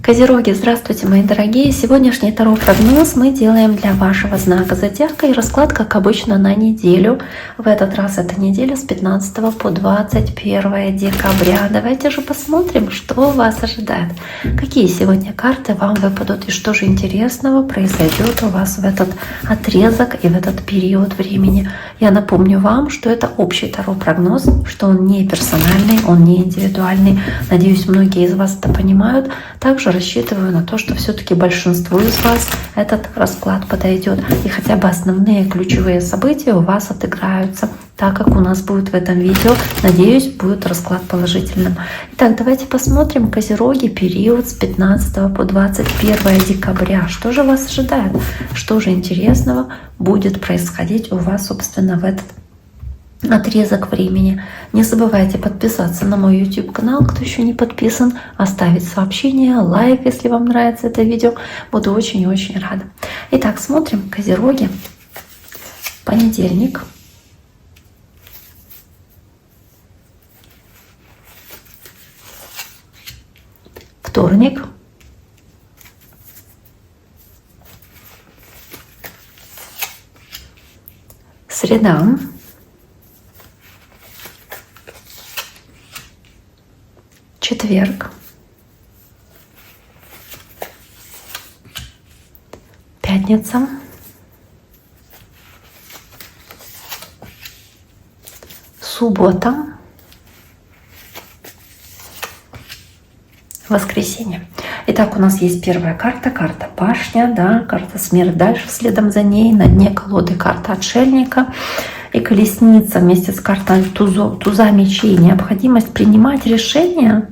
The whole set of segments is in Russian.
Козероги, здравствуйте, мои дорогие! Сегодняшний таро-прогноз мы делаем для вашего знака зодиака, и расклад, как обычно, на неделю. В этот раз это неделя с 15 по 21 декабря. Давайте же посмотрим, что вас ожидает. Какие сегодня карты вам выпадут и что же интересного произойдет у вас в этот отрезок и в этот период времени. Я напомню вам, что это общий таро-прогноз, что он не персональный, он не индивидуальный. Надеюсь, многие из вас это понимают. Также рассчитываю на то, что все-таки большинству из вас этот расклад подойдет. И хотя бы основные ключевые события у вас отыграются так, как у нас будет в этом видео. Надеюсь, будет расклад положительным. Итак, давайте посмотрим, Козероги, период с 15 по 21 декабря. Что же вас ожидает? Что же интересного будет происходить у вас, собственно, в этот отрезок времени. Не забывайте подписаться на мой YouTube канал, кто еще не подписан, оставить сообщение, лайк, если вам нравится это видео. Буду очень и очень рада. Итак, смотрим, Козероги. Понедельник. Вторник. Среда. Четверг, пятница, суббота, воскресенье. Итак, у нас есть первая карта, карта башня, да, карта смерть. Дальше следом за ней на дне колоды карта отшельника. И колесница вместе с картой туза мечей. Необходимость принимать решения,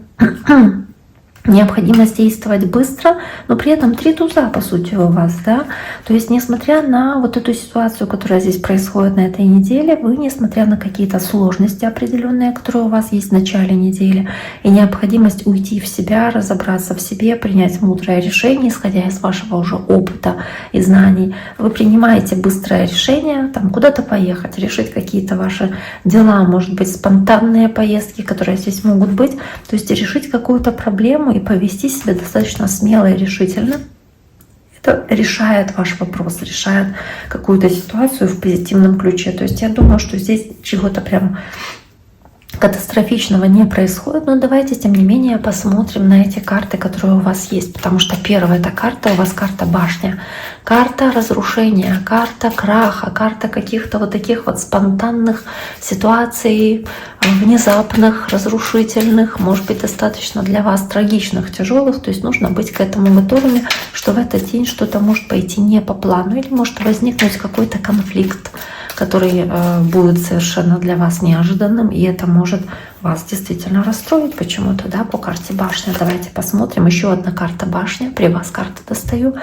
необходимость действовать быстро, но при этом 3 туза, по сути, у вас, да. То есть, несмотря на вот эту ситуацию, которая здесь происходит на этой неделе, вы, несмотря на какие-то сложности определенные, которые у вас есть в начале недели, и необходимость уйти в себя, разобраться в себе, принять мудрое решение, исходя из вашего уже опыта и знаний, вы принимаете быстрое решение, там куда-то поехать, решить какие-то ваши дела, может быть, спонтанные поездки, которые здесь могут быть, то есть решить какую-то проблему и повести себя достаточно смело и решительно. Это решает ваш вопрос, решает какую-то ситуацию в позитивном ключе. То есть я думаю, что здесь чего-то прям катастрофичного не происходит, но давайте, тем не менее, посмотрим на эти карты, которые у вас есть, потому что первая эта карта у вас карта башня, карта разрушения, карта краха, карта каких-то вот таких вот спонтанных ситуаций, внезапных, разрушительных, может быть, достаточно для вас трагичных, тяжелых, то есть нужно быть к этому готовыми, что в этот день что-то может пойти не по плану или может возникнуть какой-то конфликт, который будет совершенно для вас неожиданным, и это может вас действительно расстроить почему-то, да, по карте башня. Давайте посмотрим. Еще одна карта башня. При вас карты достаю.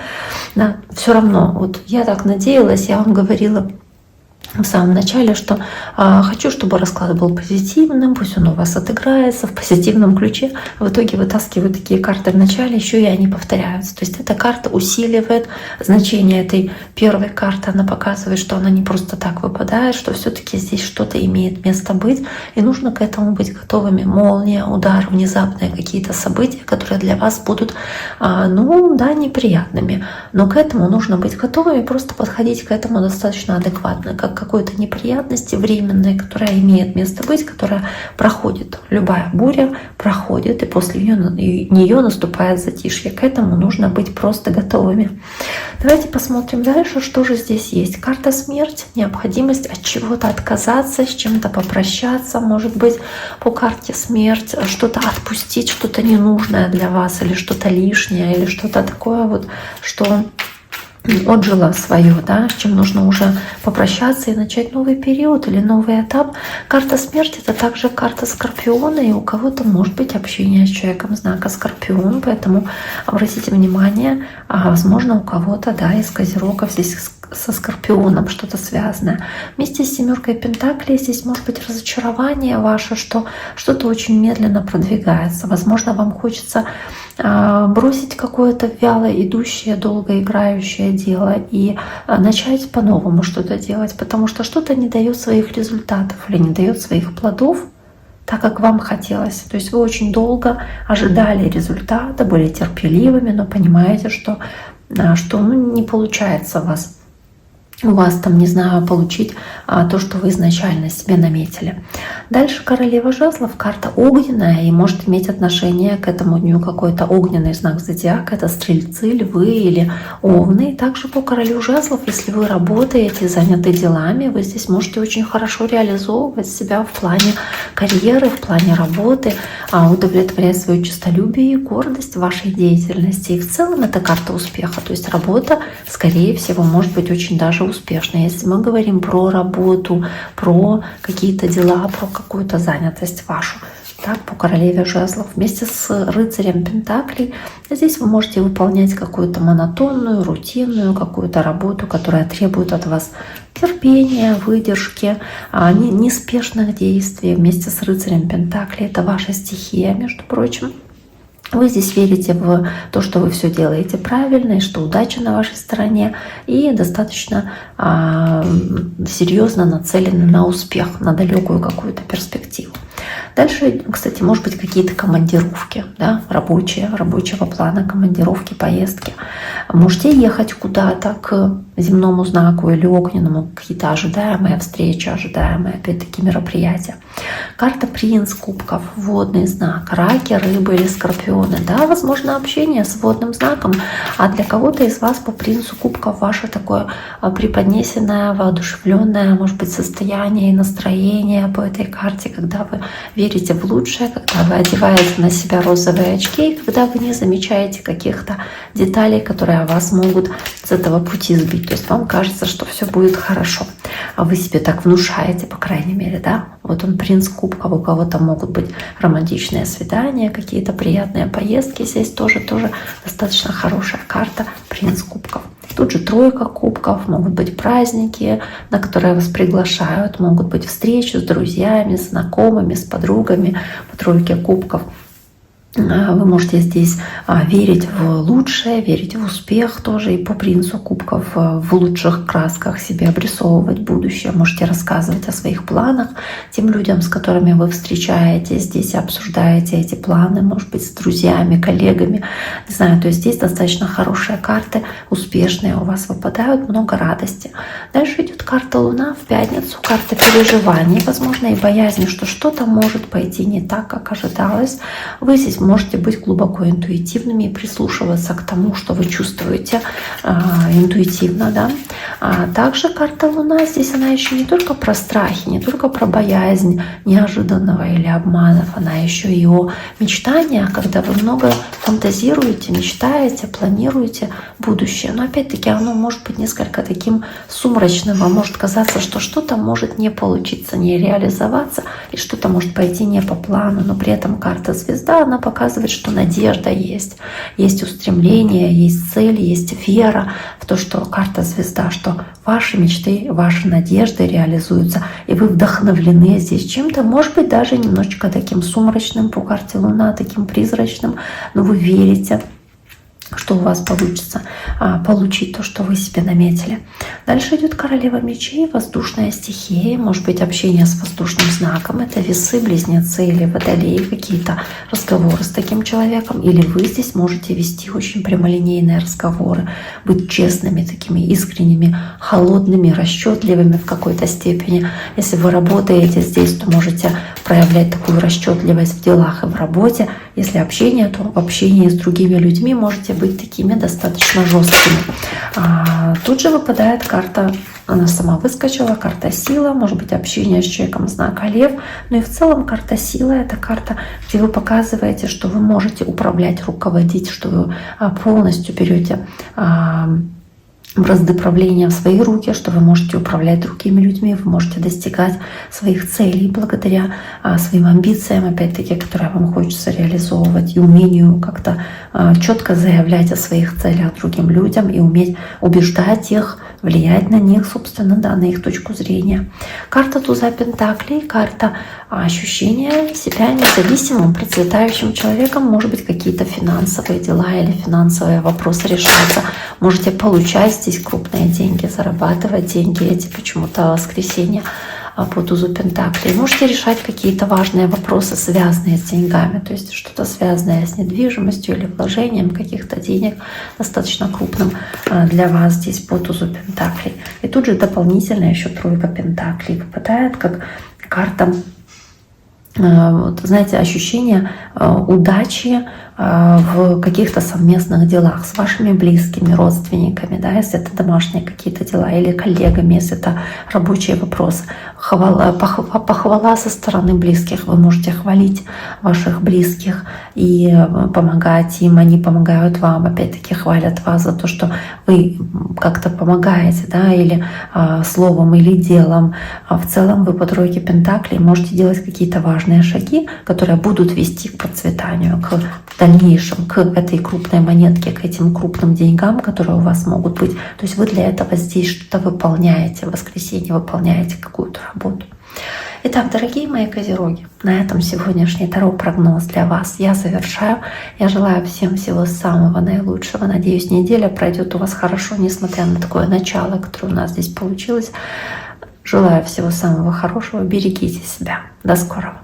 Да, все равно, вот я так надеялась, я вам говорила в самом начале, что хочу, чтобы расклад был позитивным, пусть он у вас отыграется в позитивном ключе. В итоге вытаскиваю такие карты в начале, еще и они повторяются. То есть эта карта усиливает значение этой первой карты. Она показывает, что она не просто так выпадает, что все-таки здесь что-то имеет место быть, и нужно к этому быть готовыми. Молния, удар, внезапные какие-то события, которые для вас будут, ну да, неприятными. Но к этому нужно быть готовыми, просто подходить к этому достаточно адекватно, как какой-то неприятности временной, которая имеет место быть, которая проходит. Любая буря проходит, и после нее наступает затишье. К этому нужно быть просто готовыми. Давайте посмотрим дальше, что же здесь есть. Карта смерть, необходимость от чего-то отказаться, с чем-то попрощаться, может быть, по карте смерть, что-то отпустить, что-то ненужное для вас, или что-то лишнее, или что-то такое вот, что отжила свое, да, с чем нужно уже попрощаться и начать новый период или новый этап. Карта смерти — это также карта Скорпиона, и у кого-то может быть общение с человеком знака Скорпион, поэтому обратите внимание, возможно, у кого-то, да, из Козерогов здесь со Скорпионом что-то связанное. Вместе с семеркой Пентаклей здесь может быть разочарование ваше, что что-то очень медленно продвигается. Возможно, вам хочется бросить какое-то вяло идущее, долго играющее дело и начать по-новому что-то делать, потому что что-то не дает своих результатов или не дает своих плодов. так, как вам хотелось. То есть вы очень долго ожидали результата, были терпеливыми, но понимаете, что не получается у вас там, не знаю, получить то, что вы изначально себе наметили. Дальше королева жезлов, карта огненная, и может иметь отношение к этому дню какой-то огненный знак зодиака, это стрельцы, львы или овны. Также по королю жезлов, если вы работаете, заняты делами, вы здесь можете очень хорошо реализовывать себя в плане карьеры, в плане работы, удовлетворять свое честолюбие и гордость в вашей деятельности. И в целом это карта успеха, то есть работа, скорее всего, может быть очень даже успешной. Если мы говорим про работу, про какие-то дела, про какую-то занятость вашу. Так, по королеве жезлов вместе с рыцарем пентаклей здесь вы можете выполнять какую-то монотонную, рутинную какую-то работу, которая требует от вас терпения, выдержки, неспешных действий. Вместе с рыцарем пентаклей это ваша стихия, между прочим. Вы здесь верите в то, что вы все делаете правильно, и что удача на вашей стороне, и достаточно серьезно нацелены на успех, на далекую какую-то перспективу. Дальше, кстати, может быть какие-то командировки, да, рабочего плана, командировки, поездки. Можете ехать куда-то к земному знаку или огненному, какие-то ожидаемые встречи, ожидаемые, опять-таки, мероприятия. Карта принц кубков, водный знак, раки, рыбы или скорпионы. Да, возможно, общение с водным знаком, а для кого-то из вас по принцу кубков ваше такое преподнесенное, воодушевленное, может быть, состояние и настроение по этой карте, когда вы верите в лучшее, когда вы одеваете на себя розовые очки, когда вы не замечаете каких-то деталей, которые вас могут с этого пути сбить. То есть вам кажется, что все будет хорошо. А вы себе так внушаете, по крайней мере, да? Вот он принц кубков, у кого-то могут быть романтичные свидания, какие-то приятные поездки. Здесь тоже достаточно хорошая карта принц кубков. Тут же тройка кубков, могут быть праздники, на которые вас приглашают, могут быть встречи с друзьями, с знакомыми, с подругами по тройке кубков. Вы можете здесь верить в лучшее, верить в успех тоже. И по принцу кубков в лучших красках себе обрисовывать будущее. Можете рассказывать о своих планах тем людям, с которыми вы встречаетесь здесь, обсуждаете эти планы, может быть, с друзьями, коллегами. Не знаю, то есть здесь достаточно хорошие карты, успешные у вас выпадают, много радости. Дальше идет карта Луна в пятницу, карта переживаний, возможно, и боязни, что что-то может пойти не так, как ожидалось. Вы здесь можете быть глубоко интуитивными и прислушиваться к тому, что вы чувствуете интуитивно. Да? Также карта Луна здесь, она еще не только про страхи, не только про боязнь неожиданного или обманов, она еще и о мечтаниях, когда вы много фантазируете, мечтаете, планируете будущее. Но опять-таки оно может быть несколько таким сумрачным, вам может казаться, что что-то может не получиться, не реализоваться, и что-то может пойти не по плану, но при этом карта звезда, она показывает, что надежда есть устремление, есть цель, есть вера в то, что карта звезда, что ваши мечты, ваши надежды реализуются, и вы вдохновлены здесь чем-то, может быть, даже немножечко таким сумрачным по карте Луна, таким призрачным, но вы верите, что у вас получится получить то, что вы себе наметили. Дальше идет королева мечей, воздушная стихия, может быть, общение с воздушным знаком. Это весы, близнецы или водолеи, какие-то разговоры с таким человеком. Или вы здесь можете вести очень прямолинейные разговоры, быть честными, такими искренними, холодными, расчетливыми в какой-то степени. Если вы работаете здесь, то можете проявлять такую расчетливость в делах и в работе. Если общение, то в общении с другими людьми можете быть такими достаточно жесткими. Тут же выпадает карта, она сама выскочила, карта сила, может быть, общение с человеком знака лев. Но и в целом карта сила — это карта, где вы показываете, что вы можете управлять, руководить, что вы полностью берете бразды правления в свои руки, что вы можете управлять другими людьми, вы можете достигать своих целей благодаря своим амбициям, опять-таки, которые вам хочется реализовывать, и умению как-то четко заявлять о своих целях другим людям и уметь убеждать их, влиять на них, собственно, да, на их точку зрения. Карта туза пентаклей, карта ощущения себя независимым, процветающим человеком. Может быть, какие-то финансовые дела или финансовые вопросы решаются. Можете получать здесь крупные деньги, зарабатывать деньги эти почему-то в воскресенье. по тузу Пентаклей. Можете решать какие-то важные вопросы, связанные с деньгами, то есть что-то связанное с недвижимостью или вложением каких-то денег достаточно крупным для вас здесь по тузу Пентаклей. И тут же дополнительно еще тройка Пентаклей выпадает как карта, вот, знаете, ощущение удачи в каких-то совместных делах с вашими близкими, родственниками, да, если это домашние какие-то дела, или коллегами, если это рабочие вопросы. Похвала со стороны близких. Вы можете хвалить ваших близких и помогать им, они помогают вам, опять-таки хвалят вас за то, что вы как-то помогаете, да, или словом, или делом. В целом вы по тройке Пентаклей можете делать какие-то важные шаги, которые будут вести к процветанию, к дальнейшем, к этой крупной монетке, к этим крупным деньгам, которые у вас могут быть. То есть вы для этого здесь что-то выполняете, в воскресенье выполняете какую-то работу. Итак, дорогие мои козероги, на этом сегодняшний таро-прогноз для вас я завершаю. Я желаю всем всего самого наилучшего. Надеюсь, неделя пройдет у вас хорошо, несмотря на такое начало, которое у нас здесь получилось. Желаю всего самого хорошего. Берегите себя. До скорого.